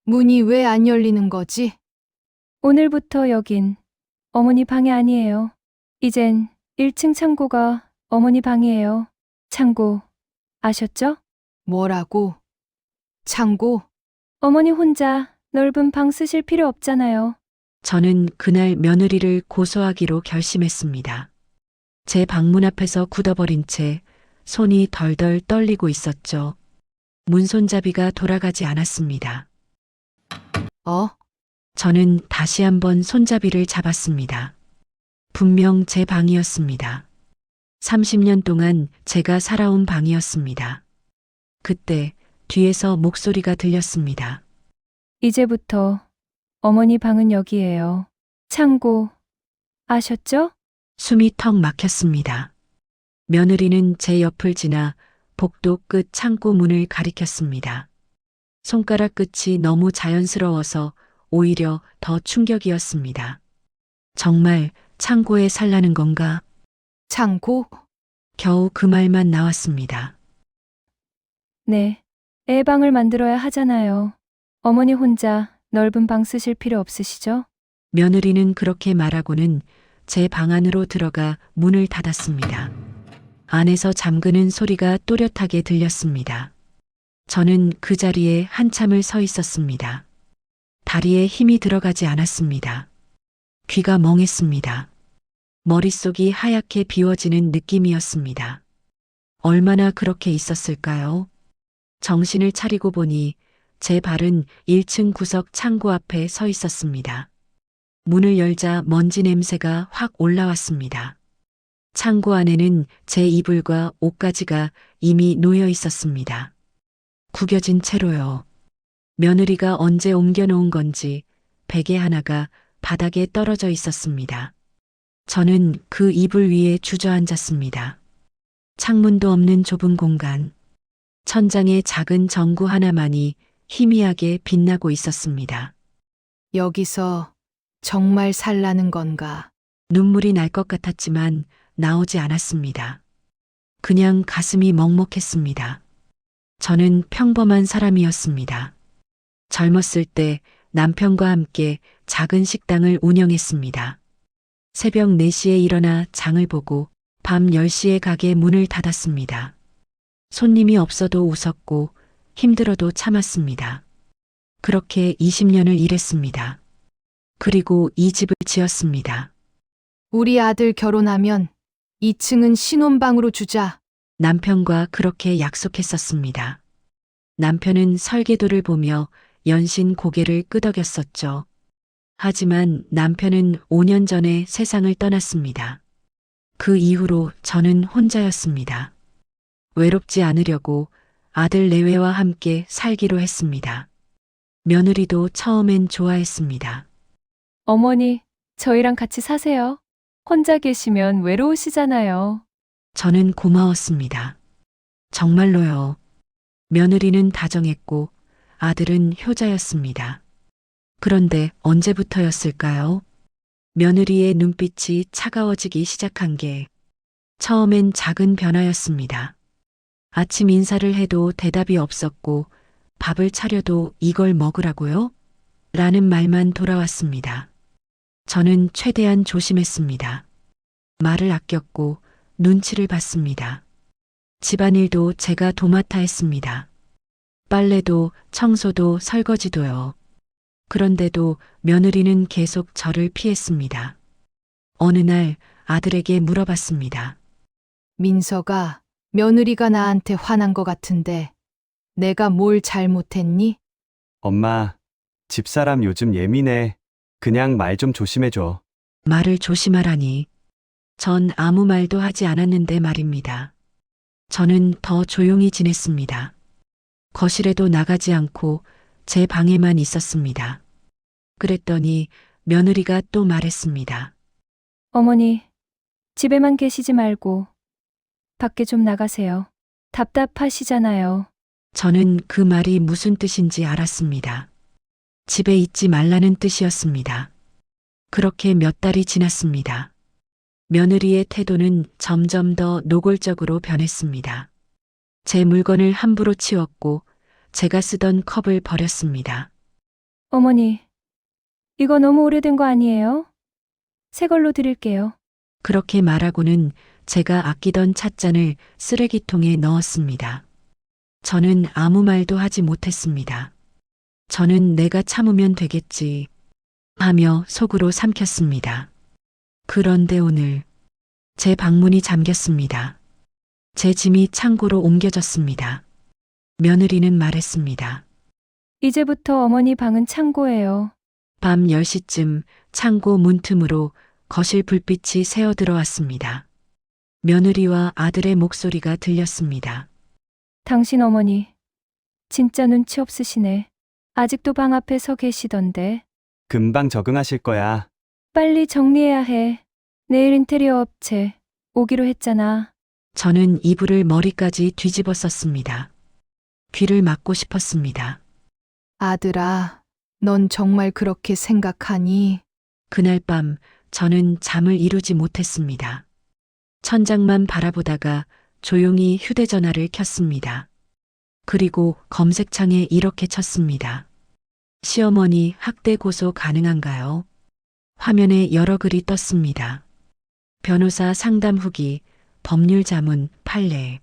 문이 왜 안 열리는 거지? 오늘부터 여긴 어머니 방이 아니에요. 이젠 1층 창고가 어머니 방이에요. 창고 아셨죠? 뭐라고? 창고? 어머니 혼자 넓은 방 쓰실 필요 없잖아요. 저는 그날 며느리를 고소하기로 결심했습니다. 제 방문 앞에서 굳어버린 채 손이 덜덜 떨리고 있었죠. 문손잡이가 돌아가지 않았습니다. 어? 저는 다시 한번 손잡이를 잡았습니다. 분명 제 방이었습니다. 30년 동안 제가 살아온 방이었습니다. 그때 뒤에서 목소리가 들렸습니다. 이제부터 어머니 방은 여기예요. 창고 아셨죠? 숨이 턱 막혔습니다. 며느리는 제 옆을 지나 복도 끝 창고 문을 가리켰습니다. 손가락 끝이 너무 자연스러워서 오히려 더 충격이었습니다. 정말 창고에 살라는 건가? 창고? 겨우 그 말만 나왔습니다. 네. 애 방을 만들어야 하잖아요. 어머니 혼자 넓은 방 쓰실 필요 없으시죠? 며느리는 그렇게 말하고는 제 방 안으로 들어가 문을 닫았습니다. 안에서 잠그는 소리가 또렷하게 들렸습니다. 저는 그 자리에 한참을 서 있었습니다. 다리에 힘이 들어가지 않았습니다. 귀가 멍했습니다. 머릿속이 하얗게 비워지는 느낌이었습니다. 얼마나 그렇게 있었을까요? 정신을 차리고 보니 제 발은 1층 구석 창고 앞에 서 있었습니다. 문을 열자 먼지 냄새가 확 올라왔습니다. 창고 안에는 제 이불과 옷가지가 이미 놓여 있었습니다. 구겨진 채로요. 며느리가 언제 옮겨놓은 건지 베개 하나가 바닥에 떨어져 있었습니다. 저는 그 이불 위에 주저앉았습니다. 창문도 없는 좁은 공간. 천장에 작은 전구 하나만이 희미하게 빛나고 있었습니다. 여기서 정말 살라는 건가? 눈물이 날 것 같았지만 나오지 않았습니다. 그냥 가슴이 먹먹했습니다. 저는 평범한 사람이었습니다. 젊었을 때 남편과 함께 작은 식당을 운영했습니다. 새벽 4시에 일어나 장을 보고 밤 10시에 가게 문을 닫았습니다. 손님이 없어도 웃었고 힘들어도 참았습니다. 그렇게 20년을 일했습니다. 그리고 이 집을 지었습니다. 우리 아들 결혼하면 2층은 신혼방으로 주자. 남편과 그렇게 약속했었습니다. 남편은 설계도를 보며 연신 고개를 끄덕였었죠. 하지만 남편은 5년 전에 세상을 떠났습니다. 그 이후로 저는 혼자였습니다. 외롭지 않으려고 아들 내외와 함께 살기로 했습니다. 며느리도 처음엔 좋아했습니다. 어머니, 저희랑 같이 사세요. 혼자 계시면 외로우시잖아요. 저는 고마웠습니다. 정말로요. 며느리는 다정했고 아들은 효자였습니다. 그런데 언제부터였을까요? 며느리의 눈빛이 차가워지기 시작한 게 처음엔 작은 변화였습니다. 아침 인사를 해도 대답이 없었고 밥을 차려도 이걸 먹으라고요? 라는 말만 돌아왔습니다. 저는 최대한 조심했습니다. 말을 아꼈고 눈치를 봤습니다. 집안일도 제가 도맡아 했습니다. 빨래도 청소도 설거지도요. 그런데도 며느리는 계속 저를 피했습니다. 어느 날 아들에게 물어봤습니다. 민서가 며느리가 나한테 화난 것 같은데 내가 뭘 잘못했니? 엄마, 집사람 요즘 예민해. 그냥 말 좀 조심해줘. 말을 조심하라니. 전 아무 말도 하지 않았는데 말입니다. 저는 더 조용히 지냈습니다. 거실에도 나가지 않고 제 방에만 있었습니다. 그랬더니 며느리가 또 말했습니다. 어머니, 집에만 계시지 말고 밖에 좀 나가세요. 답답하시잖아요. 저는 그 말이 무슨 뜻인지 알았습니다. 집에 있지 말라는 뜻이었습니다. 그렇게 몇 달이 지났습니다. 며느리의 태도는 점점 더 노골적으로 변했습니다. 제 물건을 함부로 치웠고 제가 쓰던 컵을 버렸습니다. 어머니, 이거 너무 오래된 거 아니에요? 새 걸로 드릴게요. 그렇게 말하고는 제가 아끼던 찻잔을 쓰레기통에 넣었습니다. 저는 아무 말도 하지 못했습니다. 저는 내가 참으면 되겠지 하며 속으로 삼켰습니다. 그런데 오늘 제 방문이 잠겼습니다. 제 짐이 창고로 옮겨졌습니다. 며느리는 말했습니다. 이제부터 어머니 방은 창고예요. 밤 10시쯤 창고 문틈으로 거실 불빛이 새어 들어왔습니다. 며느리와 아들의 목소리가 들렸습니다. 당신 어머니, 진짜 눈치 없으시네. 아직도 방 앞에 서 계시던데. 금방 적응하실 거야. 빨리 정리해야 해. 내일 인테리어 업체 오기로 했잖아. 저는 이불을 머리까지 뒤집어 썼습니다. 귀를 막고 싶었습니다. 아들아, 넌 정말 그렇게 생각하니? 그날 밤 저는 잠을 이루지 못했습니다. 천장만 바라보다가 조용히 휴대전화를 켰습니다. 그리고 검색창에 이렇게 쳤습니다. 시어머니 학대 고소 가능한가요? 화면에 여러 글이 떴습니다. 변호사 상담 후기, 법률 자문, 판례.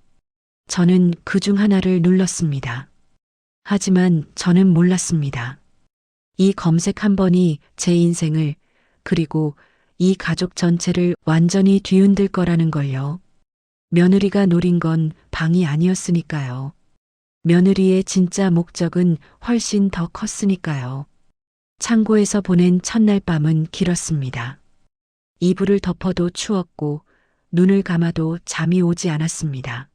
저는 그 중 하나를 눌렀습니다. 하지만 저는 몰랐습니다. 이 검색 한 번이 제 인생을, 그리고 이 가족 전체를 완전히 뒤흔들 거라는 걸요. 며느리가 노린 건 방이 아니었으니까요. 며느리의 진짜 목적은 훨씬 더 컸으니까요. 창고에서 보낸 첫날 밤은 길었습니다. 이불을 덮어도 추웠고 눈을 감아도 잠이 오지 않았습니다.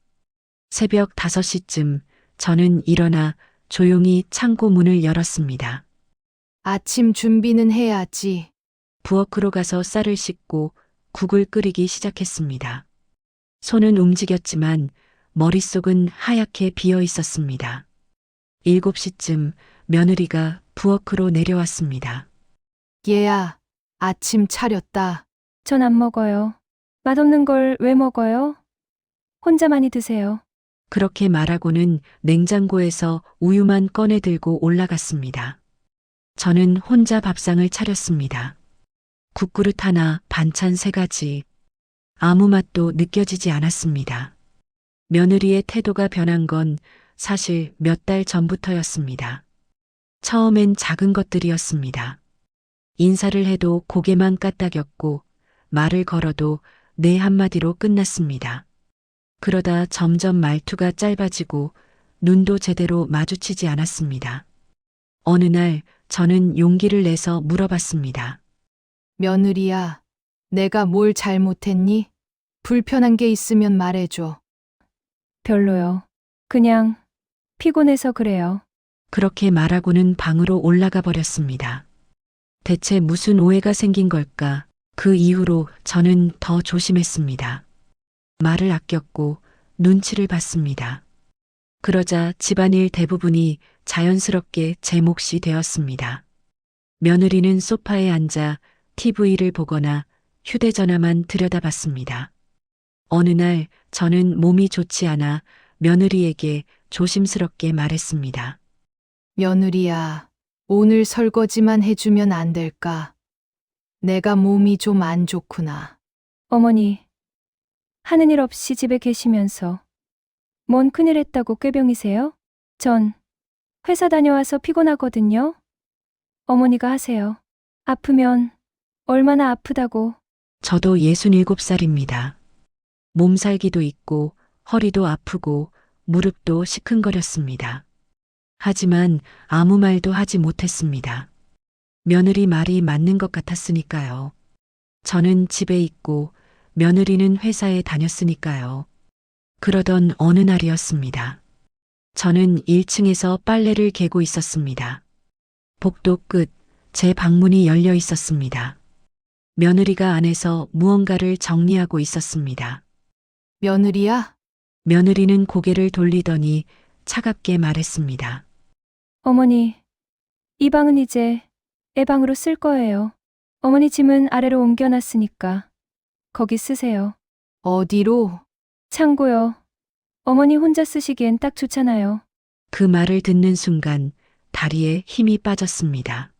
새벽 5시쯤 저는 일어나 조용히 창고 문을 열었습니다. 아침 준비는 해야지. 부엌으로 가서 쌀을 씻고 국을 끓이기 시작했습니다. 손은 움직였지만 머릿속은 하얗게 비어 있었습니다. 7시쯤 며느리가 부엌으로 내려왔습니다. 얘야, 아침 차렸다. 전 안 먹어요. 맛없는 걸 왜 먹어요? 혼자 많이 드세요. 그렇게 말하고는 냉장고에서 우유만 꺼내 들고 올라갔습니다. 저는 혼자 밥상을 차렸습니다. 국그릇 하나, 반찬 3가지. 아무 맛도 느껴지지 않았습니다. 며느리의 태도가 변한 건 사실 몇 달 전부터였습니다. 처음엔 작은 것들이었습니다. 인사를 해도 고개만 까딱였고 말을 걸어도 네 한마디로 끝났습니다. 그러다 점점 말투가 짧아지고 눈도 제대로 마주치지 않았습니다. 어느 날 저는 용기를 내서 물어봤습니다. 며느리야, 내가 뭘 잘못했니? 불편한 게 있으면 말해줘. 별로요. 그냥 피곤해서 그래요. 그렇게 말하고는 방으로 올라가 버렸습니다. 대체 무슨 오해가 생긴 걸까? 그 이후로 저는 더 조심했습니다. 말을 아꼈고 눈치를 봤습니다. 그러자 집안일 대부분이 자연스럽게 제 몫이 되었습니다. 며느리는 소파에 앉아 TV를 보거나 휴대전화만 들여다봤습니다. 어느 날 저는 몸이 좋지 않아 며느리에게 조심스럽게 말했습니다. 며느리야, 오늘 설거지만 해주면 안 될까? 내가 몸이 좀 안 좋구나. 어머니, 하는 일 없이 집에 계시면서 뭔 큰일 했다고 꾀병이세요? 전 회사 다녀와서 피곤하거든요. 어머니가 하세요. 아프면 얼마나 아프다고. 저도 67살입니다. 몸살기도 있고 허리도 아프고 무릎도 시큰거렸습니다. 하지만 아무 말도 하지 못했습니다. 며느리 말이 맞는 것 같았으니까요. 저는 집에 있고 며느리는 회사에 다녔으니까요. 그러던 어느 날이었습니다. 저는 1층에서 빨래를 개고 있었습니다. 복도 끝, 제 방문이 열려 있었습니다. 며느리가 안에서 무언가를 정리하고 있었습니다. 며느리야? 며느리는 고개를 돌리더니 차갑게 말했습니다. 어머니, 이 방은 이제 애 방으로 쓸 거예요. 어머니 짐은 아래로 옮겨놨으니까 거기 쓰세요. 어디로? 창고요. 어머니 혼자 쓰시기엔 딱 좋잖아요. 그 말을 듣는 순간 다리에 힘이 빠졌습니다.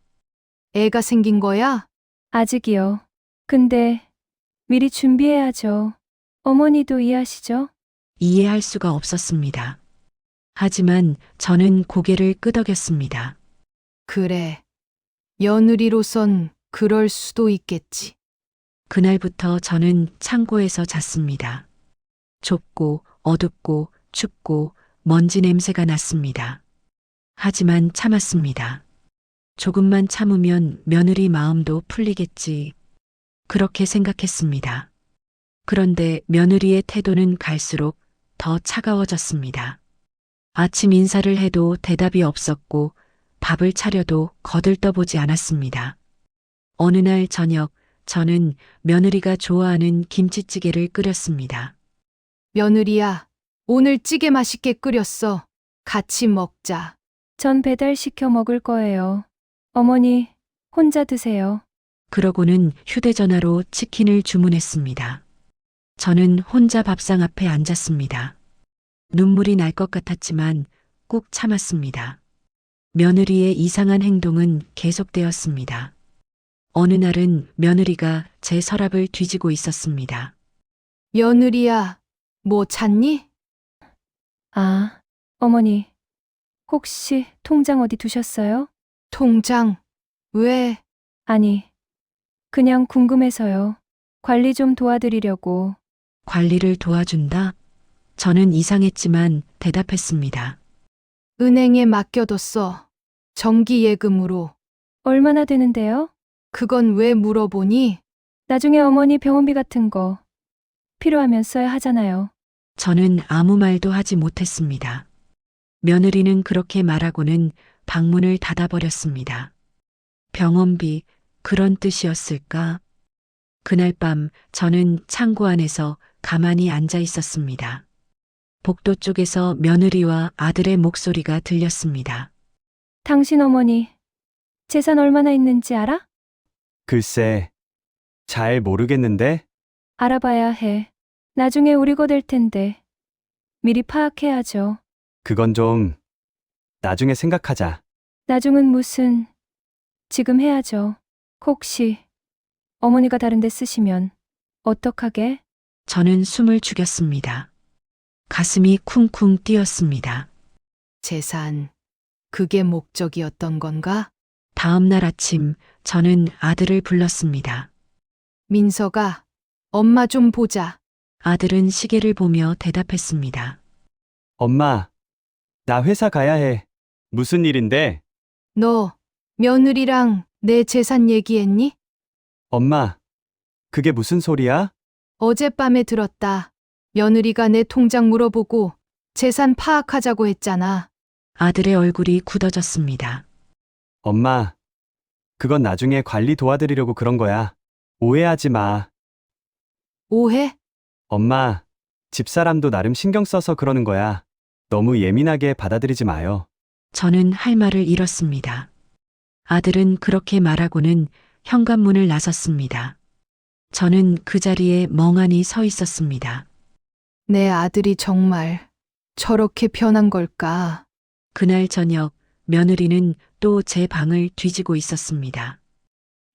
애가 생긴 거야? 아직이요. 근데 미리 준비해야죠. 어머니도 이해하시죠? 이해할 수가 없었습니다. 하지만 저는 고개를 끄덕였습니다. 그래. 며느리로선 그럴 수도 있겠지. 그날부터 저는 창고에서 잤습니다. 좁고 어둡고 춥고 먼지 냄새가 났습니다. 하지만 참았습니다. 조금만 참으면 며느리 마음도 풀리겠지. 그렇게 생각했습니다. 그런데 며느리의 태도는 갈수록 더 차가워졌습니다. 아침 인사를 해도 대답이 없었고 밥을 차려도 거들떠보지 않았습니다. 어느 날 저녁 저는 며느리가 좋아하는 김치찌개를 끓였습니다. 며느리야, 오늘 찌개 맛있게 끓였어. 같이 먹자. 전 배달시켜 먹을 거예요. 어머니, 혼자 드세요. 그러고는 휴대전화로 치킨을 주문했습니다. 저는 혼자 밥상 앞에 앉았습니다. 눈물이 날 것 같았지만 꾹 참았습니다. 며느리의 이상한 행동은 계속되었습니다. 어느 날은 며느리가 제 서랍을 뒤지고 있었습니다. 며느리야, 뭐 찾니? 아, 어머니. 혹시 통장 어디 두셨어요? 통장. 왜? 아니, 그냥 궁금해서요. 관리 좀 도와드리려고. 관리를 도와준다? 저는 이상했지만 대답했습니다. 은행에 맡겨뒀어. 정기예금으로. 얼마나 되는데요? 그건 왜 물어보니? 나중에 어머니 병원비 같은 거 필요하면 써야 하잖아요. 저는 아무 말도 하지 못했습니다. 며느리는 그렇게 말하고는 방문을 닫아버렸습니다. 병원비, 그런 뜻이었을까? 그날 밤 저는 창고 안에서 가만히 앉아 있었습니다. 복도 쪽에서 며느리와 아들의 목소리가 들렸습니다. 당신 어머니 재산 얼마나 있는지 알아? 글쎄, 잘 모르겠는데? 알아봐야 해. 나중에 우리 거 될 텐데. 미리 파악해야죠. 그건 좀 나중에 생각하자. 나중은 무슨, 지금 해야죠. 혹시 어머니가 다른 데 쓰시면 어떡하게? 저는 숨을 죽였습니다. 가슴이 쿵쿵 뛰었습니다. 재산. 그게 목적이었던 건가? 다음 날 아침 저는 아들을 불렀습니다. 민서가, 엄마 좀 보자. 아들은 시계를 보며 대답했습니다. 엄마, 나 회사 가야 해. 무슨 일인데? 너, 며느리랑 내 재산 얘기했니? 엄마, 그게 무슨 소리야? 어젯밤에 들었다. 며느리가 내 통장 물어보고 재산 파악하자고 했잖아. 아들의 얼굴이 굳어졌습니다. 엄마, 그건 나중에 관리 도와드리려고 그런 거야. 오해하지 마. 오해? 엄마, 집사람도 나름 신경 써서 그러는 거야. 너무 예민하게 받아들이지 마요. 저는 할 말을 잃었습니다. 아들은 그렇게 말하고는 현관문을 나섰습니다. 저는 그 자리에 멍하니 서 있었습니다. 내 아들이 정말 저렇게 변한 걸까? 그날 저녁 며느리는 또 제 방을 뒤지고 있었습니다.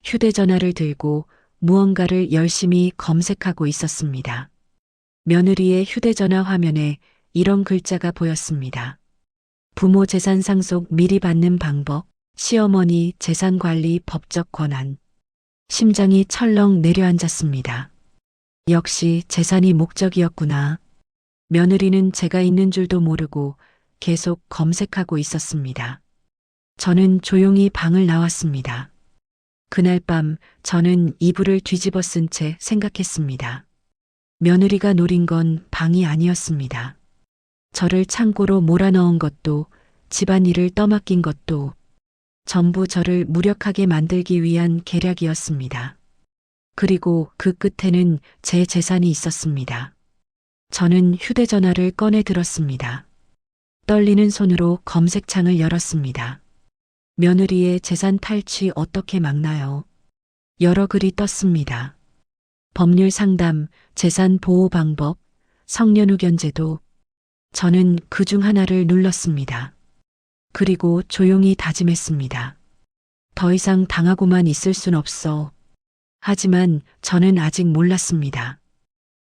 휴대전화를 들고 무언가를 열심히 검색하고 있었습니다. 며느리의 휴대전화 화면에 이런 글자가 보였습니다. 부모 재산 상속 미리 받는 방법, 시어머니 재산 관리 법적 권한. 심장이 철렁 내려앉았습니다. 역시 재산이 목적이었구나. 며느리는 제가 있는 줄도 모르고 계속 검색하고 있었습니다. 저는 조용히 방을 나왔습니다. 그날 밤 저는 이불을 뒤집어 쓴 채 생각했습니다. 며느리가 노린 건 방이 아니었습니다. 저를 창고로 몰아넣은 것도 집안일을 떠맡긴 것도 전부 저를 무력하게 만들기 위한 계략이었습니다. 그리고 그 끝에는 제 재산이 있었습니다. 저는 휴대전화를 꺼내 들었습니다. 떨리는 손으로 검색창을 열었습니다. 며느리의 재산 탈취 어떻게 막나요? 여러 글이 떴습니다. 법률 상담, 재산 보호 방법, 성년후 견제도. 저는 그 중 하나를 눌렀습니다. 그리고 조용히 다짐했습니다. 더 이상 당하고만 있을 순 없어. 하지만 저는 아직 몰랐습니다.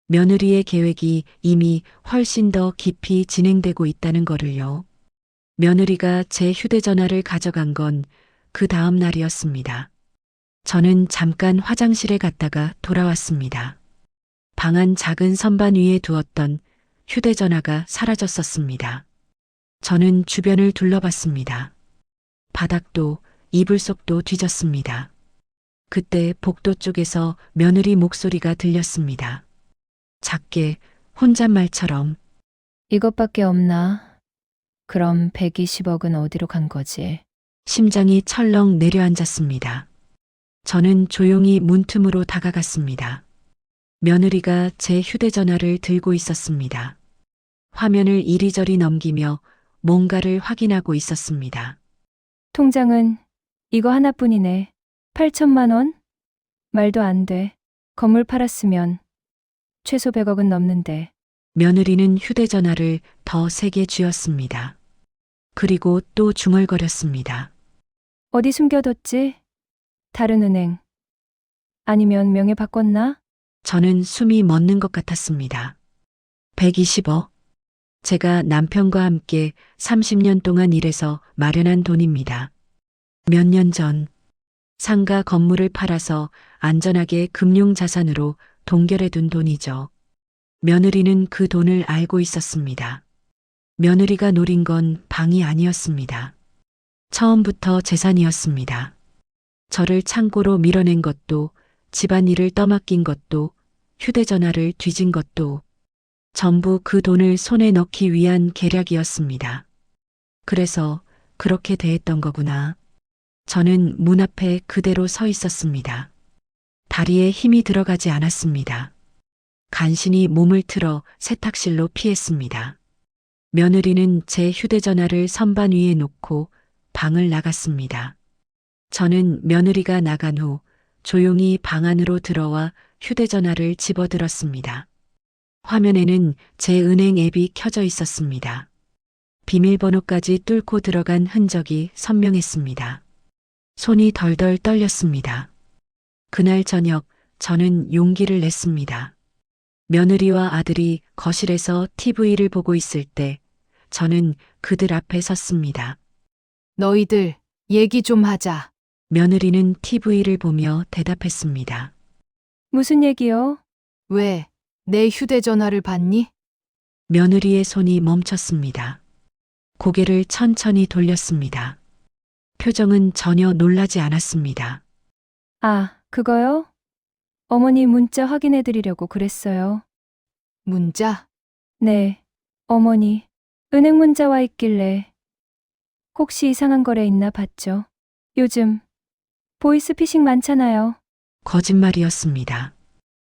며느리의 계획이 이미 훨씬 더 깊이 진행되고 있다는 거를요. 며느리가 제 휴대전화를 가져간 건 그 다음 날이었습니다. 저는 잠깐 화장실에 갔다가 돌아왔습니다. 방 안 작은 선반 위에 두었던 휴대전화가 사라졌었습니다. 저는 주변을 둘러봤습니다. 바닥도 이불 속도 뒤졌습니다. 그때 복도 쪽에서 며느리 목소리가 들렸습니다. 작게 혼잣말처럼 이것밖에 없나? 그럼 120억은 어디로 간 거지? 심장이 철렁 내려앉았습니다. 저는 조용히 문틈으로 다가갔습니다. 며느리가 제 휴대전화를 들고 있었습니다. 화면을 이리저리 넘기며 뭔가를 확인하고 있었습니다. 통장은 이거 하나뿐이네. 8천만 원? 말도 안 돼. 건물 팔았으면 최소 100억은 넘는데. 며느리는 휴대전화를 더 세게 쥐었습니다. 그리고 또 중얼거렸습니다. 어디 숨겨뒀지? 다른 은행. 아니면 명예 바꿨나? 저는 숨이 멎는 것 같았습니다. 120억. 제가 남편과 함께 30년 동안 일해서 마련한 돈입니다. 몇 년 전 상가 건물을 팔아서 안전하게 금융자산으로 동결해둔 돈이죠. 며느리는 그 돈을 알고 있었습니다. 며느리가 노린 건 방이 아니었습니다. 처음부터 재산이었습니다. 저를 창고로 밀어낸 것도, 집안일을 떠맡긴 것도, 휴대전화를 뒤진 것도 전부 그 돈을 손에 넣기 위한 계략이었습니다. 그래서 그렇게 대했던 거구나. 저는 문 앞에 그대로 서 있었습니다. 다리에 힘이 들어가지 않았습니다. 간신히 몸을 틀어 세탁실로 피했습니다. 며느리는 제 휴대전화를 선반 위에 놓고 방을 나갔습니다. 저는 며느리가 나간 후 조용히 방 안으로 들어와 휴대전화를 집어들었습니다. 화면에는 제 은행 앱이 켜져 있었습니다. 비밀번호까지 뚫고 들어간 흔적이 선명했습니다. 손이 덜덜 떨렸습니다. 그날 저녁 저는 용기를 냈습니다. 며느리와 아들이 거실에서 TV를 보고 있을 때 저는 그들 앞에 섰습니다. 너희들 얘기 좀 하자. 며느리는 TV를 보며 대답했습니다. 무슨 얘기요? 왜 내 휴대전화를 봤니? 며느리의 손이 멈췄습니다. 고개를 천천히 돌렸습니다. 표정은 전혀 놀라지 않았습니다. 아, 그거요? 어머니 문자 확인해 드리려고 그랬어요. 문자? 네, 어머니. 은행 문자 와 있길래 혹시 이상한 거래 있나 봤죠. 요즘 보이스피싱 많잖아요. 거짓말이었습니다.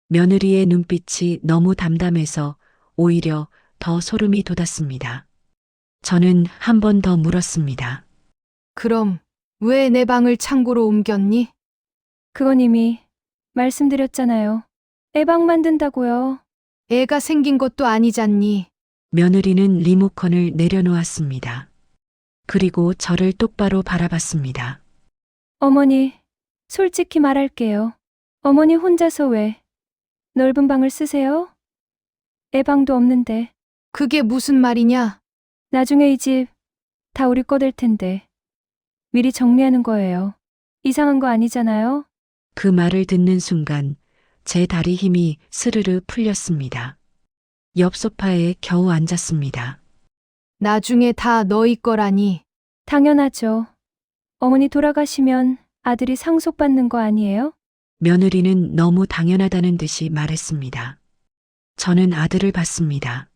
며느리의 눈빛이 너무 담담해서 오히려 더 소름이 돋았습니다. 저는 한 번 더 물었습니다. 그럼 왜 내 방을 창고로 옮겼니? 그건 이미 말씀드렸잖아요. 애방 만든다고요. 애가 생긴 것도 아니잖니. 며느리는 리모컨을 내려놓았습니다. 그리고 저를 똑바로 바라봤습니다. 어머니, 솔직히 말할게요. 어머니 혼자서 왜 넓은 방을 쓰세요? 애방도 없는데. 그게 무슨 말이냐? 나중에 이 집 다 우리 거 될 텐데. 미리 정리하는 거예요. 이상한 거 아니잖아요? 그 말을 듣는 순간 제 다리 힘이 스르르 풀렸습니다. 옆 소파에 겨우 앉았습니다. 나중에 다 너희 거라니. 당연하죠. 어머니 돌아가시면 아들이 상속받는 거 아니에요? 며느리는 너무 당연하다는 듯이 말했습니다. 저는 아들을 봤습니다.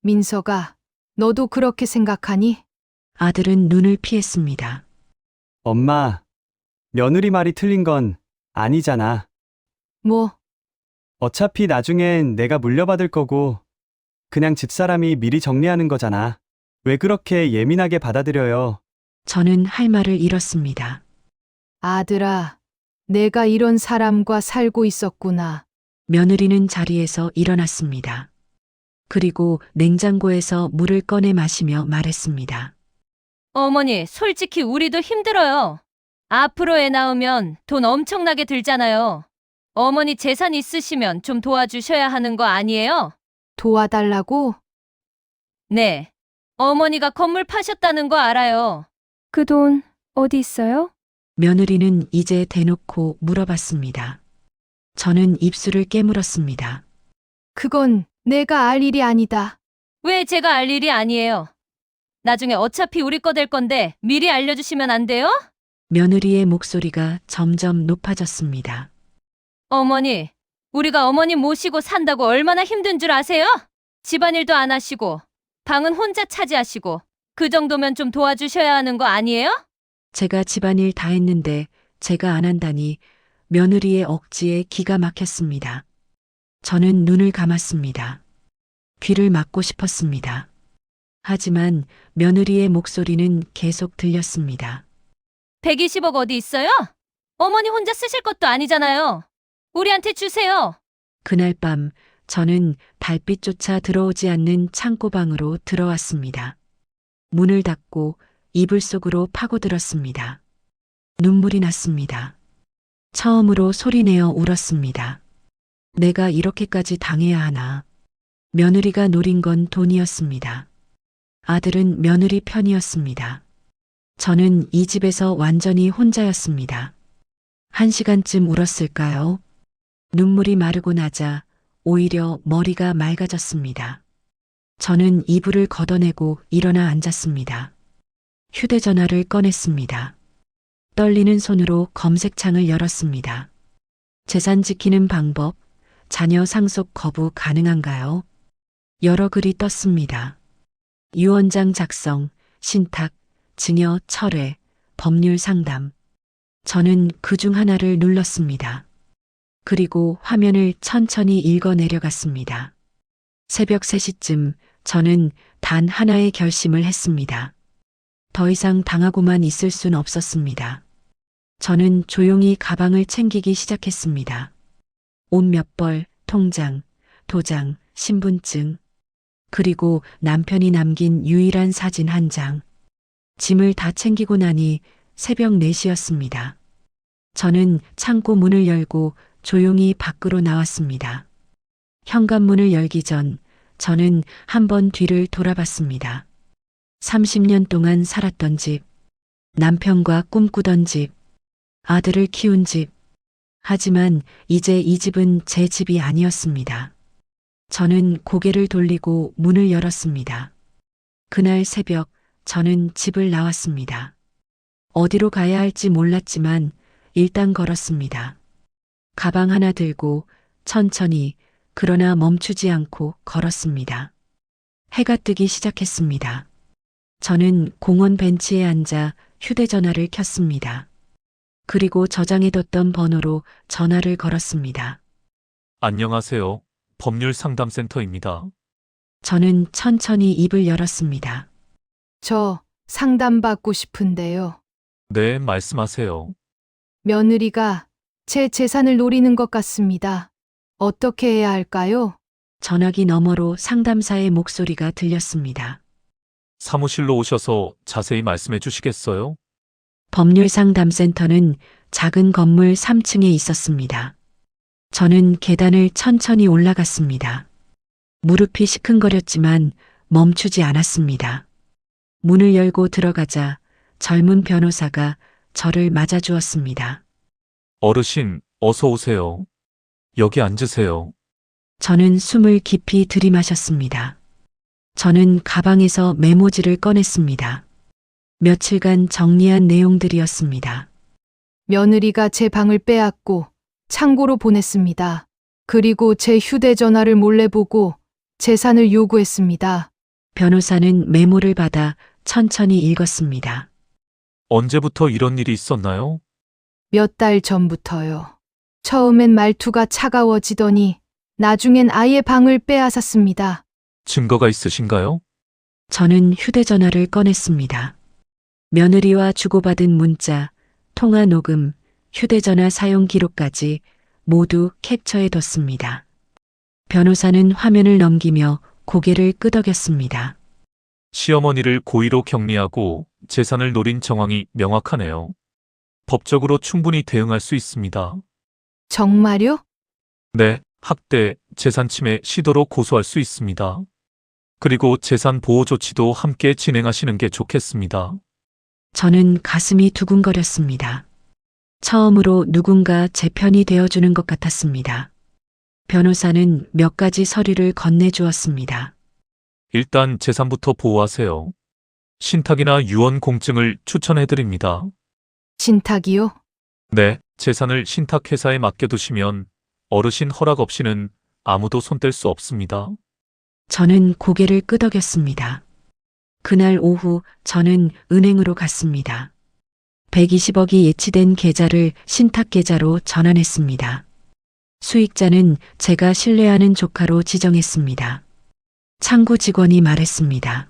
민서가, 너도 그렇게 생각하니? 아들은 눈을 피했습니다. 엄마, 며느리 말이 틀린 건 아니잖아. 뭐, 어차피 나중엔 내가 물려받을 거고, 그냥 집사람이 미리 정리하는 거잖아. 왜 그렇게 예민하게 받아들여요? 저는 할 말을 잃었습니다. 아들아, 내가 이런 사람과 살고 있었구나. 며느리는 자리에서 일어났습니다. 그리고 냉장고에서 물을 꺼내 마시며 말했습니다. 어머니, 솔직히 우리도 힘들어요. 앞으로 애 낳으면 돈 엄청나게 들잖아요. 어머니 재산 있으시면 좀 도와주셔야 하는 거 아니에요? 도와달라고? 네. 어머니가 건물 파셨다는 거 알아요. 그 돈 어디 있어요? 며느리는 이제 대놓고 물어봤습니다. 저는 입술을 깨물었습니다. 그건 내가 알 일이 아니다. 왜 제가 알 일이 아니에요? 나중에 어차피 우리 거 될 건데 미리 알려주시면 안 돼요? 며느리의 목소리가 점점 높아졌습니다. 어머니, 우리가 어머님 모시고 산다고 얼마나 힘든 줄 아세요? 집안일도 안 하시고, 방은 혼자 차지하시고, 그 정도면 좀 도와주셔야 하는 거 아니에요? 제가 집안일 다 했는데 제가 안 한다니 며느리의 억지에 기가 막혔습니다. 저는 눈을 감았습니다. 귀를 막고 싶었습니다. 하지만 며느리의 목소리는 계속 들렸습니다. 120억 어디 있어요? 어머니 혼자 쓰실 것도 아니잖아요. 우리한테 주세요. 그날 밤 저는 달빛조차 들어오지 않는 창고방으로 들어왔습니다. 문을 닫고 이불 속으로 파고들었습니다. 눈물이 났습니다. 처음으로 소리내어 울었습니다. 내가 이렇게까지 당해야 하나. 며느리가 노린 건 돈이었습니다. 아들은 며느리 편이었습니다. 저는 이 집에서 완전히 혼자였습니다. 1시간쯤 울었을까요? 눈물이 마르고 나자 오히려 머리가 맑아졌습니다. 저는 이불을 걷어내고 일어나 앉았습니다. 휴대전화를 꺼냈습니다. 떨리는 손으로 검색창을 열었습니다. 재산 지키는 방법, 자녀 상속 거부 가능한가요? 여러 글이 떴습니다. 유언장 작성, 신탁, 증여 철회, 법률 상담. 저는 그 중 하나를 눌렀습니다. 그리고 화면을 천천히 읽어 내려갔습니다. 새벽 3시쯤 저는 단 하나의 결심을 했습니다. 더 이상 당하고만 있을 순 없었습니다. 저는 조용히 가방을 챙기기 시작했습니다. 옷 몇 벌, 통장, 도장, 신분증, 그리고 남편이 남긴 유일한 사진 한 장. 짐을 다 챙기고 나니 새벽 4시였습니다. 저는 창고 문을 열고 조용히 밖으로 나왔습니다. 현관문을 열기 전 저는 한번 뒤를 돌아봤습니다. 30년 동안 살았던 집, 남편과 꿈꾸던 집, 아들을 키운 집. 하지만 이제 이 집은 제 집이 아니었습니다. 저는 고개를 돌리고 문을 열었습니다. 그날 새벽 저는 집을 나왔습니다. 어디로 가야 할지 몰랐지만 일단 걸었습니다. 가방 하나 들고 천천히 그러나 멈추지 않고 걸었습니다. 해가 뜨기 시작했습니다. 저는 공원 벤치에 앉아 휴대전화를 켰습니다. 그리고 저장해뒀던 번호로 전화를 걸었습니다. 안녕하세요. 법률상담센터입니다. 저는 천천히 입을 열었습니다. 저 상담받고 싶은데요. 네, 말씀하세요. 며느리가 제 재산을 노리는 것 같습니다. 어떻게 해야 할까요? 전화기 너머로 상담사의 목소리가 들렸습니다. 사무실로 오셔서 자세히 말씀해 주시겠어요? 법률상담센터는 작은 건물 3층에 있었습니다. 저는 계단을 천천히 올라갔습니다. 무릎이 시큰거렸지만 멈추지 않았습니다. 문을 열고 들어가자 젊은 변호사가 저를 맞아주었습니다. 어르신, 어서 오세요. 여기 앉으세요. 저는 숨을 깊이 들이마셨습니다. 저는 가방에서 메모지를 꺼냈습니다. 며칠간 정리한 내용들이었습니다. 며느리가 제 방을 빼앗고 창고로 보냈습니다. 그리고 제 휴대전화를 몰래 보고 재산을 요구했습니다. 변호사는 메모를 받아 천천히 읽었습니다. 언제부터 이런 일이 있었나요? 몇 달 전부터요. 처음엔 말투가 차가워지더니 나중엔 아예 방을 빼앗았습니다. 증거가 있으신가요? 저는 휴대전화를 꺼냈습니다. 며느리와 주고받은 문자, 통화 녹음, 휴대전화 사용 기록까지 모두 캡처해뒀습니다. 변호사는 화면을 넘기며 고개를 끄덕였습니다. 시어머니를 고의로 격리하고 재산을 노린 정황이 명확하네요. 법적으로 충분히 대응할 수 있습니다. 정말요? 네, 학대, 재산 침해 시도로 고소할 수 있습니다. 그리고 재산 보호 조치도 함께 진행하시는 게 좋겠습니다. 저는 가슴이 두근거렸습니다. 처음으로 누군가 제 편이 되어주는 것 같았습니다. 변호사는 몇 가지 서류를 건네주었습니다. 일단 재산부터 보호하세요. 신탁이나 유언 공증을 추천해드립니다. 신탁이요? 네, 재산을 신탁회사에 맡겨두시면 어르신 허락 없이는 아무도 손댈 수 없습니다. 저는 고개를 끄덕였습니다. 그날 오후 저는 은행으로 갔습니다. 120억이 예치된 계좌를 신탁 계좌로 전환했습니다. 수익자는 제가 신뢰하는 조카로 지정했습니다. 창구 직원이 말했습니다.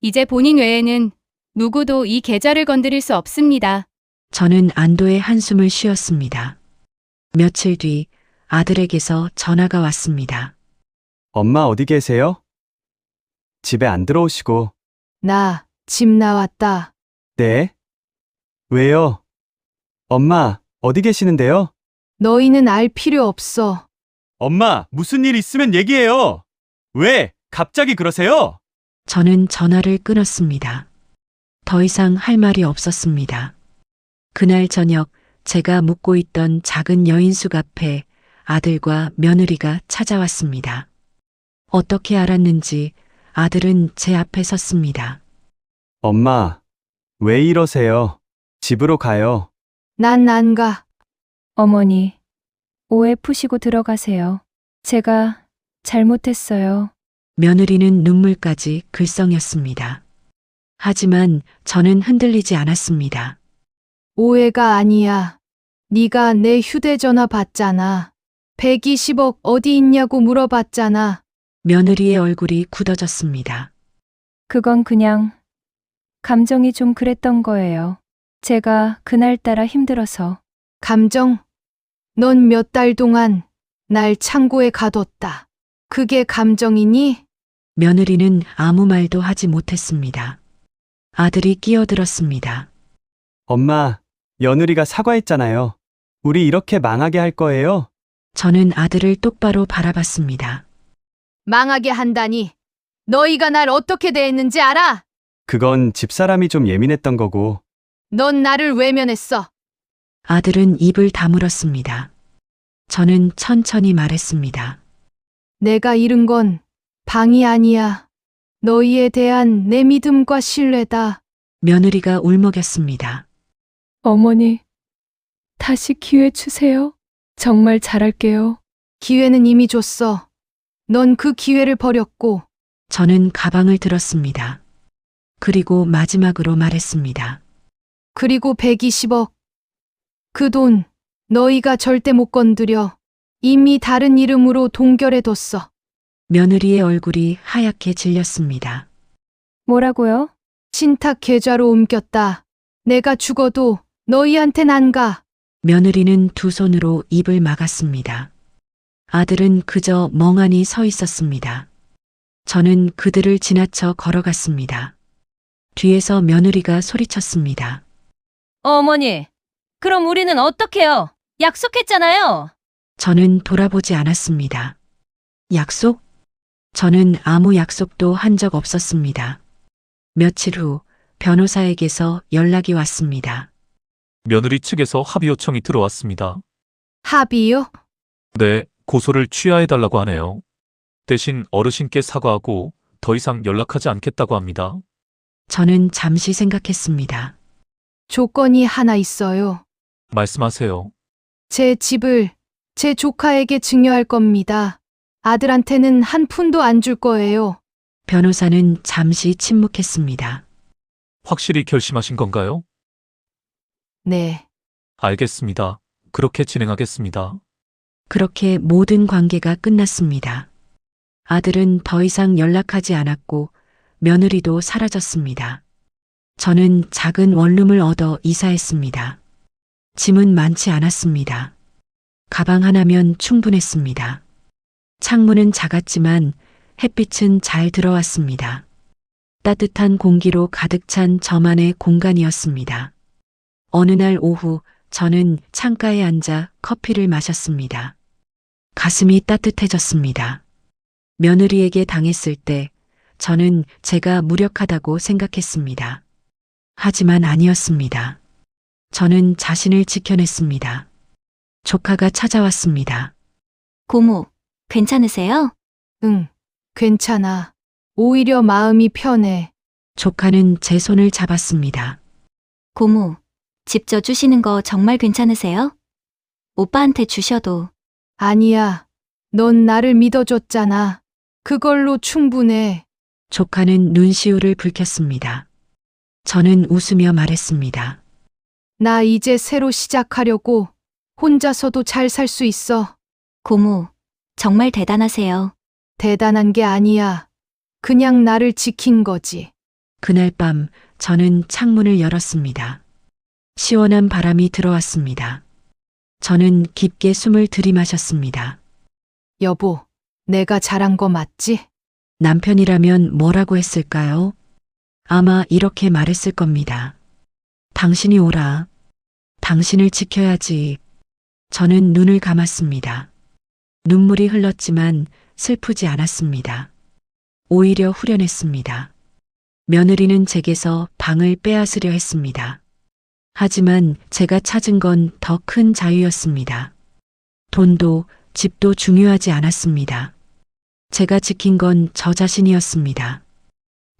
이제 본인 외에는 누구도 이 계좌를 건드릴 수 없습니다. 저는 안도의 한숨을 쉬었습니다. 며칠 뒤 아들에게서 전화가 왔습니다. 엄마 어디 계세요? 집에 안 들어오시고. 나 집 나왔다. 네? 왜요? 엄마, 어디 계시는데요? 너희는 알 필요 없어. 엄마, 무슨 일 있으면 얘기해요. 왜? 갑자기 그러세요? 저는 전화를 끊었습니다. 더 이상 할 말이 없었습니다. 그날 저녁 제가 묵고 있던 작은 여인숙 앞에 아들과 며느리가 찾아왔습니다. 어떻게 알았는지 아들은 제 앞에 섰습니다. 엄마, 왜 이러세요? 집으로 가요. 난 안 가. 어머니, 오해 푸시고 들어가세요. 제가 잘못했어요. 며느리는 눈물까지 글썽였습니다. 하지만 저는 흔들리지 않았습니다. 오해가 아니야. 네가 내 휴대전화 봤잖아. 120억 어디 있냐고 물어봤잖아. 며느리의 얼굴이 굳어졌습니다. 그건 그냥 감정이 좀 그랬던 거예요. 제가 그날따라 힘들어서. 감정? 넌 몇 달 동안 날 창고에 가뒀다. 그게 감정이니? 며느리는 아무 말도 하지 못했습니다. 아들이 끼어들었습니다. 엄마, 며느리가 사과했잖아요. 우리 이렇게 망하게 할 거예요? 저는 아들을 똑바로 바라봤습니다. 망하게 한다니. 너희가 날 어떻게 대했는지 알아? 그건 집사람이 좀 예민했던 거고. 넌 나를 외면했어. 아들은 입을 다물었습니다. 저는 천천히 말했습니다. 내가 잃은 건 방이 아니야. 너희에 대한 내 믿음과 신뢰다. 며느리가 울먹였습니다. 어머니, 다시 기회 주세요. 정말 잘할게요. 기회는 이미 줬어. 넌 그 기회를 버렸고. 저는 가방을 들었습니다. 그리고 마지막으로 말했습니다. 그리고 120억. 그 돈 너희가 절대 못 건드려. 이미 다른 이름으로 동결해뒀어. 며느리의 얼굴이 하얗게 질렸습니다. 뭐라고요? 신탁 계좌로 옮겼다. 내가 죽어도 너희한텐 안 가. 며느리는 두 손으로 입을 막았습니다. 아들은 그저 멍하니 서 있었습니다. 저는 그들을 지나쳐 걸어갔습니다. 뒤에서 며느리가 소리쳤습니다. 어머니, 그럼 우리는 어떡해요? 약속했잖아요. 저는 돌아보지 않았습니다. 약속? 저는 아무 약속도 한 적 없었습니다. 며칠 후 변호사에게서 연락이 왔습니다. 며느리 측에서 합의 요청이 들어왔습니다. 합의요? 네, 고소를 취하해달라고 하네요. 대신 어르신께 사과하고 더 이상 연락하지 않겠다고 합니다. 저는 잠시 생각했습니다. 조건이 하나 있어요. 말씀하세요. 제 집을 제 조카에게 증여할 겁니다. 아들한테는 한 푼도 안 줄 거예요. 변호사는 잠시 침묵했습니다. 확실히 결심하신 건가요? 네. 알겠습니다. 그렇게 진행하겠습니다. 그렇게 모든 관계가 끝났습니다. 아들은 더 이상 연락하지 않았고 며느리도 사라졌습니다. 저는 작은 원룸을 얻어 이사했습니다. 짐은 많지 않았습니다. 가방 하나면 충분했습니다. 창문은 작았지만 햇빛은 잘 들어왔습니다. 따뜻한 공기로 가득 찬 저만의 공간이었습니다. 어느 날 오후 저는 창가에 앉아 커피를 마셨습니다. 가슴이 따뜻해졌습니다. 며느리에게 당했을 때 저는 제가 무력하다고 생각했습니다. 하지만 아니었습니다. 저는 자신을 지켜냈습니다. 조카가 찾아왔습니다. 고모, 괜찮으세요? 응, 괜찮아. 오히려 마음이 편해. 조카는 제 손을 잡았습니다. 고모, 집 져 주시는 거 정말 괜찮으세요? 오빠한테 주셔도. 아니야. 넌 나를 믿어줬잖아. 그걸로 충분해. 조카는 눈시울을 붉혔습니다. 저는 웃으며 말했습니다. 나 이제 새로 시작하려고. 혼자서도 잘 살 수 있어. 고모, 정말 대단하세요. 대단한 게 아니야. 그냥 나를 지킨 거지. 그날 밤 저는 창문을 열었습니다. 시원한 바람이 들어왔습니다. 저는 깊게 숨을 들이마셨습니다. 여보, 내가 잘한 거 맞지? 남편이라면 뭐라고 했을까요? 아마 이렇게 말했을 겁니다. 당신이 오라. 당신을 지켜야지. 저는 눈을 감았습니다. 눈물이 흘렀지만 슬프지 않았습니다. 오히려 후련했습니다. 며느리는 제게서 방을 빼앗으려 했습니다. 하지만 제가 찾은 건 더 큰 자유였습니다. 돈도 집도 중요하지 않았습니다. 제가 지킨 건 저 자신이었습니다.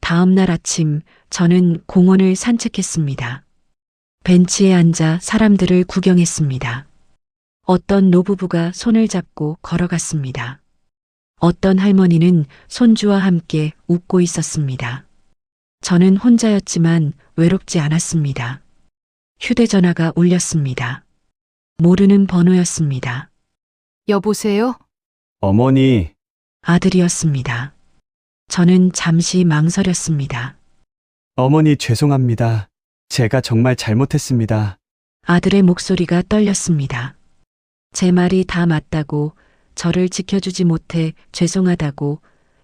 다음 날 아침 저는 공원을 산책했습니다. 벤치에 앉아 사람들을 구경했습니다. 어떤 노부부가 손을 잡고 걸어갔습니다. 어떤 할머니는 손주와 함께 웃고 있었습니다. 저는 혼자였지만 외롭지 않았습니다. 휴대전화가 울렸습니다. 모르는 번호였습니다. 여보세요? 어머니, 아들이었습니다. 저는 잠시 망설였습니다. 어머니 죄송합니다. 제가 정말 잘못했습니다. 아들의 목소리가 떨렸습니다. 제 말이 다 맞다고, 저를 지켜주지 못해 죄송하다고,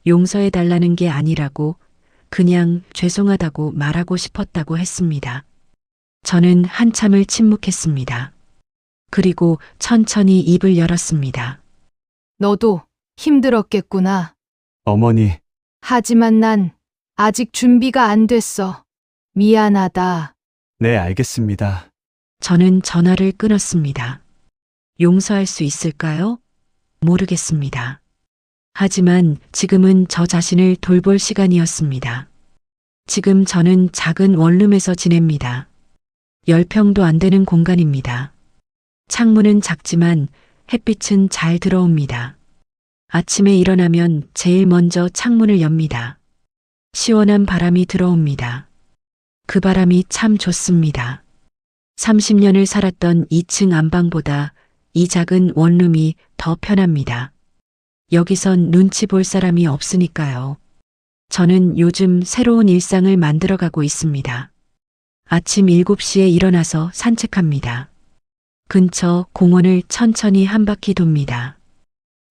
용서해달라는 게 아니라고, 그냥 죄송하다고 말하고 싶었다고 했습니다. 저는 한참을 침묵했습니다. 그리고 천천히 입을 열었습니다. 너도 힘들었겠구나. 어머니, 하지만 난 아직 준비가 안 됐어. 미안하다. 네, 알겠습니다. 저는 전화를 끊었습니다. 용서할 수 있을까요? 모르겠습니다. 하지만 지금은 저 자신을 돌볼 시간이었습니다. 지금 저는 작은 원룸에서 지냅니다. 10평도 안 되는 공간입니다. 창문은 작지만 햇빛은 잘 들어옵니다. 아침에 일어나면 제일 먼저 창문을 엽니다. 시원한 바람이 들어옵니다. 그 바람이 참 좋습니다. 30년을 살았던 2층 안방보다 이 작은 원룸이 더 편합니다. 여기선 눈치 볼 사람이 없으니까요. 저는 요즘 새로운 일상을 만들어가고 있습니다. 아침 7시에 일어나서 산책합니다. 근처 공원을 천천히 한 바퀴 돕니다.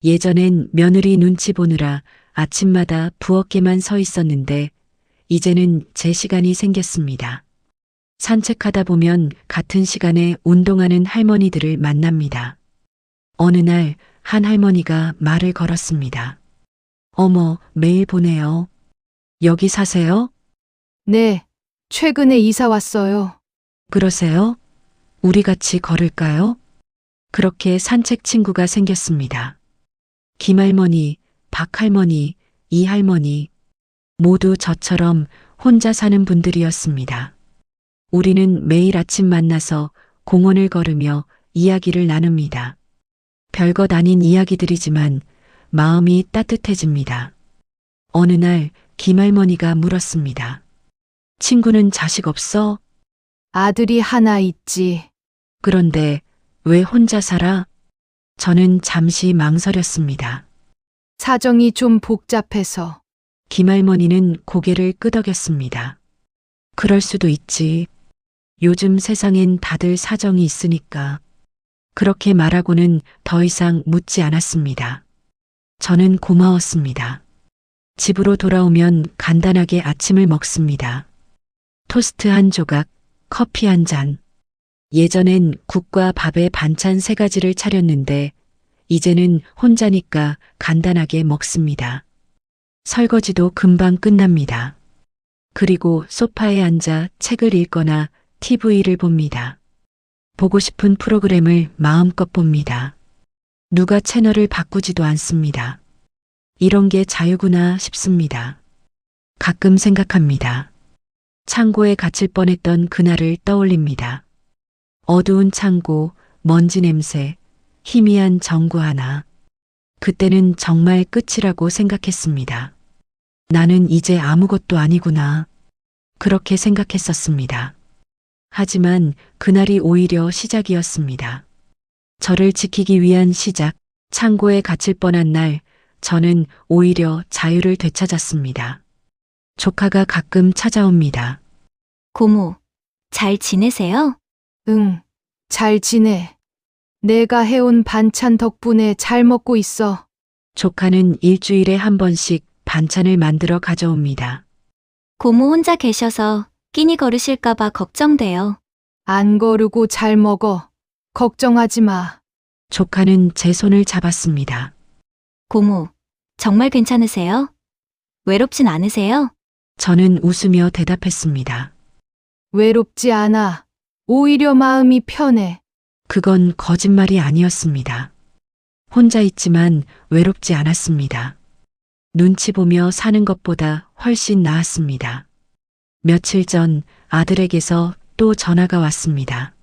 예전엔 며느리 눈치 보느라 아침마다 부엌에만 서 있었는데 이제는 제 시간이 생겼습니다. 산책하다 보면 같은 시간에 운동하는 할머니들을 만납니다. 어느 날 한 할머니가 말을 걸었습니다. 어머, 매일 보네요. 여기 사세요? 네, 최근에 이사 왔어요. 그러세요? 우리 같이 걸을까요? 그렇게 산책 친구가 생겼습니다. 김할머니, 박할머니, 이할머니, 모두 저처럼 혼자 사는 분들이었습니다. 우리는 매일 아침 만나서 공원을 걸으며 이야기를 나눕니다. 별것 아닌 이야기들이지만 마음이 따뜻해집니다. 어느 날 김할머니가 물었습니다. 친구는 자식 없어? 아들이 하나 있지. 그런데 왜 혼자 살아? 저는 잠시 망설였습니다. 사정이 좀 복잡해서. 김할머니는 고개를 끄덕였습니다. 그럴 수도 있지. 요즘 세상엔 다들 사정이 있으니까. 그렇게 말하고는 더 이상 묻지 않았습니다. 저는 고마웠습니다. 집으로 돌아오면 간단하게 아침을 먹습니다. 토스트 한 조각, 커피 한 잔. 예전엔 국과 밥에 반찬 3가지를 차렸는데 이제는 혼자니까 간단하게 먹습니다. 설거지도 금방 끝납니다. 그리고 소파에 앉아 책을 읽거나 TV를 봅니다. 보고 싶은 프로그램을 마음껏 봅니다. 누가 채널을 바꾸지도 않습니다. 이런 게 자유구나 싶습니다. 가끔 생각합니다. 창고에 갇힐 뻔했던 그날을 떠올립니다. 어두운 창고, 먼지 냄새, 희미한 전구 하나. 그때는 정말 끝이라고 생각했습니다. 나는 이제 아무것도 아니구나. 그렇게 생각했었습니다. 하지만 그날이 오히려 시작이었습니다. 저를 지키기 위한 시작, 창고에 갇힐 뻔한 날, 저는 오히려 자유를 되찾았습니다. 조카가 가끔 찾아옵니다. 고모, 잘 지내세요? 응, 잘 지내. 내가 해온 반찬 덕분에 잘 먹고 있어. 조카는 일주일에 한 번씩 반찬을 만들어 가져옵니다. 고모 혼자 계셔서 끼니 거르실까봐 걱정돼요. 안 거르고 잘 먹어. 걱정하지 마. 조카는 제 손을 잡았습니다. 고모, 정말 괜찮으세요? 외롭진 않으세요? 저는 웃으며 대답했습니다. 외롭지 않아. 오히려 마음이 편해. 그건 거짓말이 아니었습니다. 혼자 있지만 외롭지 않았습니다. 눈치 보며 사는 것보다 훨씬 나았습니다. 며칠 전 아들에게서 또 전화가 왔습니다.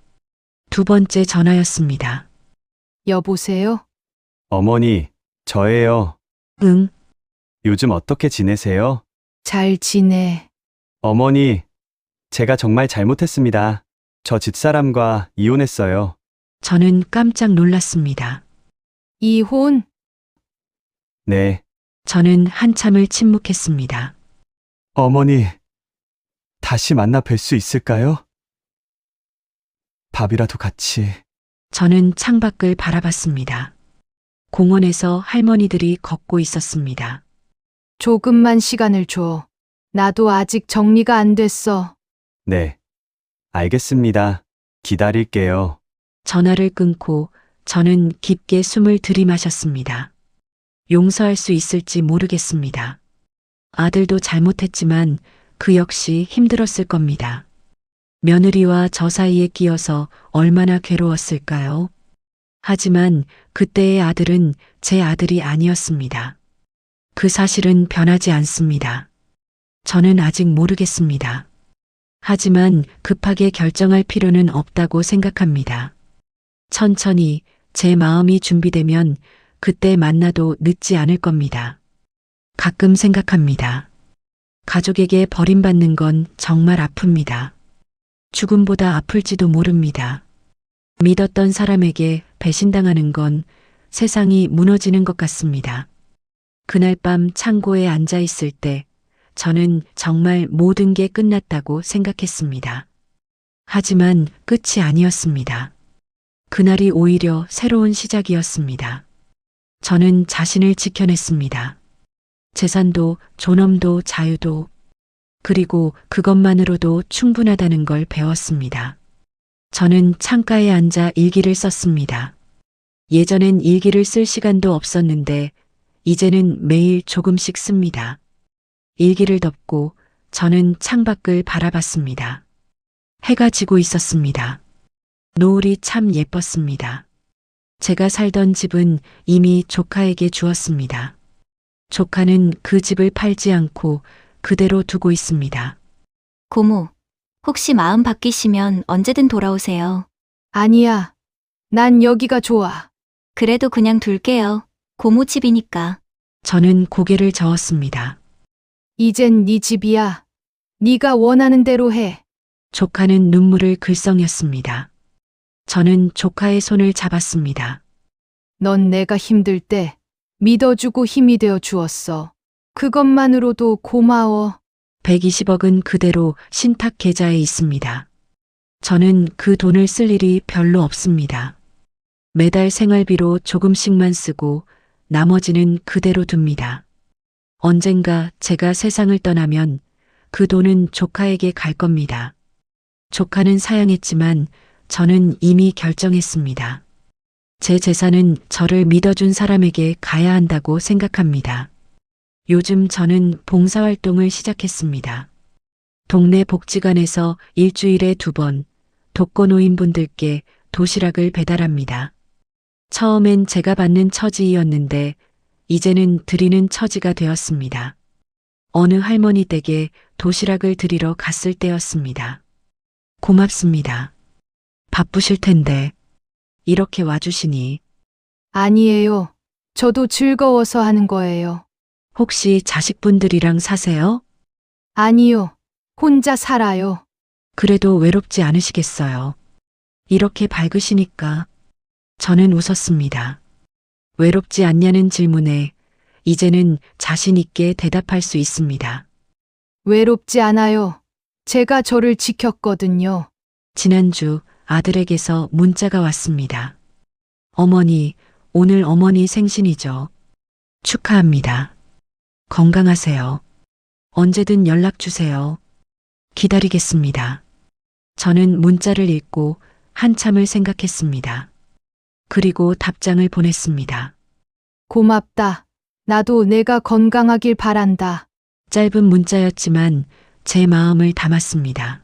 2번째 전화였습니다. 여보세요? 어머니, 저예요. 응, 요즘 어떻게 지내세요? 잘 지내. 어머니, 제가 정말 잘못했습니다. 저 집사람과 이혼했어요. 저는 깜짝 놀랐습니다. 이혼? 네. 저는 한참을 침묵했습니다. 어머니, 다시 만나 뵐 수 있을까요? 밥이라도 같이. 저는 창밖을 바라봤습니다. 공원에서 할머니들이 걷고 있었습니다. 조금만 시간을 줘. 나도 아직 정리가 안 됐어. 네. 알겠습니다. 기다릴게요. 전화를 끊고 저는 깊게 숨을 들이마셨습니다. 용서할 수 있을지 모르겠습니다. 아들도 잘못했지만 그 역시 힘들었을 겁니다. 며느리와 저 사이에 끼어서 얼마나 괴로웠을까요? 하지만 그때의 아들은 제 아들이 아니었습니다. 그 사실은 변하지 않습니다. 저는 아직 모르겠습니다. 하지만 급하게 결정할 필요는 없다고 생각합니다. 천천히 제 마음이 준비되면 그때 만나도 늦지 않을 겁니다. 가끔 생각합니다. 가족에게 버림받는 건 정말 아픕니다. 죽음보다 아플지도 모릅니다. 믿었던 사람에게 배신당하는 건 세상이 무너지는 것 같습니다. 그날 밤 창고에 앉아 있을 때 저는 정말 모든 게 끝났다고 생각했습니다. 하지만 끝이 아니었습니다. 그날이 오히려 새로운 시작이었습니다. 저는 자신을 지켜냈습니다. 재산도, 존엄도, 자유도, 그리고 그것만으로도 충분하다는 걸 배웠습니다. 저는 창가에 앉아 일기를 썼습니다. 예전엔 일기를 쓸 시간도 없었는데 이제는 매일 조금씩 씁니다. 일기를 덮고 저는 창밖을 바라봤습니다. 해가 지고 있었습니다. 노을이 참 예뻤습니다. 제가 살던 집은 이미 조카에게 주었습니다. 조카는 그 집을 팔지 않고 그대로 두고 있습니다. 고모, 혹시 마음 바뀌시면 언제든 돌아오세요. 아니야. 난 여기가 좋아. 그래도 그냥 둘게요. 고모 집이니까. 저는 고개를 저었습니다. 이젠 네 집이야. 네가 원하는 대로 해. 조카는 눈물을 글썽였습니다. 저는 조카의 손을 잡았습니다. 넌 내가 힘들 때 믿어주고 힘이 되어 주었어. 그것만으로도 고마워. 120억은 그대로 신탁 계좌에 있습니다. 저는 그 돈을 쓸 일이 별로 없습니다. 매달 생활비로 조금씩만 쓰고 나머지는 그대로 둡니다. 언젠가 제가 세상을 떠나면 그 돈은 조카에게 갈 겁니다. 조카는 사양했지만 저는 이미 결정했습니다. 제 재산은 저를 믿어준 사람에게 가야 한다고 생각합니다. 요즘 저는 봉사활동을 시작했습니다. 동네 복지관에서 일주일에 2번 독거노인분들께 도시락을 배달합니다. 처음엔 제가 받는 처지이었는데 이제는 드리는 처지가 되었습니다. 어느 할머니 댁에 도시락을 드리러 갔을 때였습니다. 고맙습니다. 바쁘실 텐데 이렇게 와주시니. 아니에요. 저도 즐거워서 하는 거예요. 혹시 자식분들이랑 사세요? 아니요. 혼자 살아요. 그래도 외롭지 않으시겠어요. 이렇게 밝으시니까. 저는 웃었습니다. 외롭지 않냐는 질문에 이제는 자신 있게 대답할 수 있습니다. 외롭지 않아요. 제가 저를 지켰거든요. 지난주 아들에게서 문자가 왔습니다. 어머니, 오늘 어머니 생신이죠. 축하합니다. 건강하세요. 언제든 연락 주세요. 기다리겠습니다. 저는 문자를 읽고 한참을 생각했습니다. 그리고 답장을 보냈습니다. 고맙다. 나도 내가 건강하길 바란다. 짧은 문자였지만 제 마음을 담았습니다.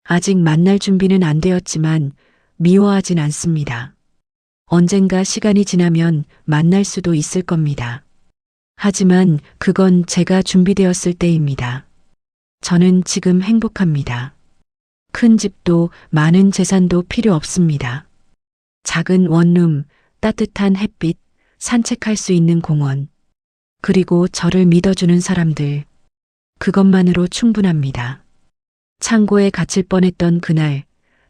아직 만날 준비는 안 되었지만 미워하진 않습니다. 언젠가 시간이 지나면 만날 수도 있을 겁니다. 하지만 그건 제가 준비되었을 때입니다. 저는 지금 행복합니다. 큰 집도 많은 재산도 필요 없습니다. 작은 원룸, 따뜻한 햇빛, 산책할 수 있는 공원, 그리고 저를 믿어주는 사람들. 그것만으로 충분합니다. 창고에 갇힐 뻔했던 그날,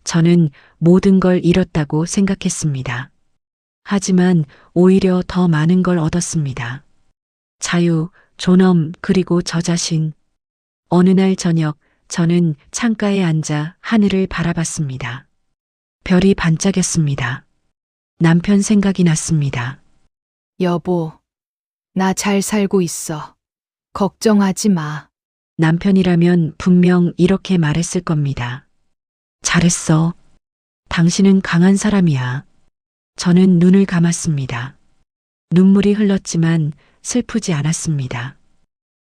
저는 모든 걸 잃었다고 생각했습니다. 하지만 오히려 더 많은 걸 얻었습니다. 자유, 존엄, 그리고 저 자신. 어느 날 저녁, 저는 창가에 앉아 하늘을 바라봤습니다. 별이 반짝였습니다. 남편 생각이 났습니다. 여보, 나 잘 살고 있어. 걱정하지 마. 남편이라면 분명 이렇게 말했을 겁니다. 잘했어. 당신은 강한 사람이야. 저는 눈을 감았습니다. 눈물이 흘렀지만 슬프지 않았습니다.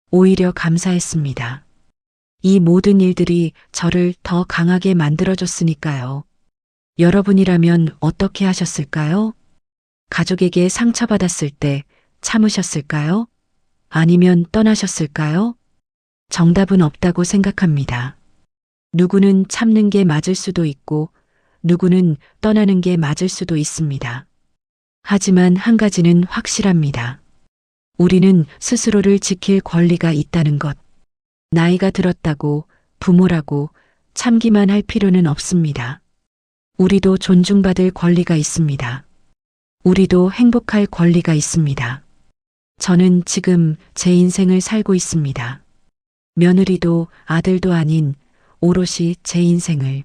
오히려 감사했습니다. 이 모든 일들이 저를 더 강하게 만들어줬으니까요. 여러분이라면 어떻게 하셨을까요? 가족에게 상처받았을 때 참으셨을까요? 아니면 떠나셨을까요? 정답은 없다고 생각합니다. 누구는 참는 게 맞을 수도 있고, 누구는 떠나는 게 맞을 수도 있습니다. 하지만 한 가지는 확실합니다. 우리는 스스로를 지킬 권리가 있다는 것. 나이가 들었다고, 부모라고 참기만 할 필요는 없습니다. 우리도 존중받을 권리가 있습니다. 우리도 행복할 권리가 있습니다. 저는 지금 제 인생을 살고 있습니다. 며느리도 아들도 아닌 오롯이 제 인생을.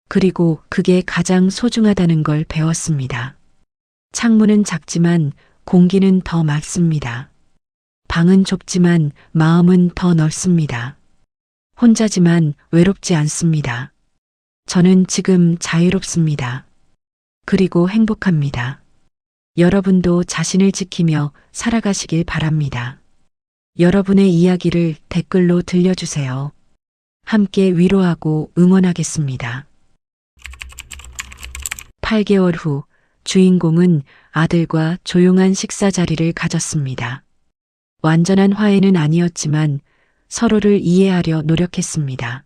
그리고 그게 가장 소중하다는 걸 배웠습니다. 창문은 작지만 공기는 더 맑습니다. 방은 좁지만 마음은 더 넓습니다. 혼자지만 외롭지 않습니다. 저는 지금 자유롭습니다. 그리고 행복합니다. 여러분도 자신을 지키며 살아가시길 바랍니다. 여러분의 이야기를 댓글로 들려주세요. 함께 위로하고 응원하겠습니다. 8개월 후 주인공은 아들과 조용한 식사 자리를 가졌습니다. 완전한 화해는 아니었지만 서로를 이해하려 노력했습니다.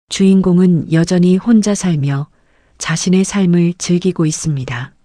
주인공은 여전히 혼자 살며 자신의 삶을 즐기고 있습니다.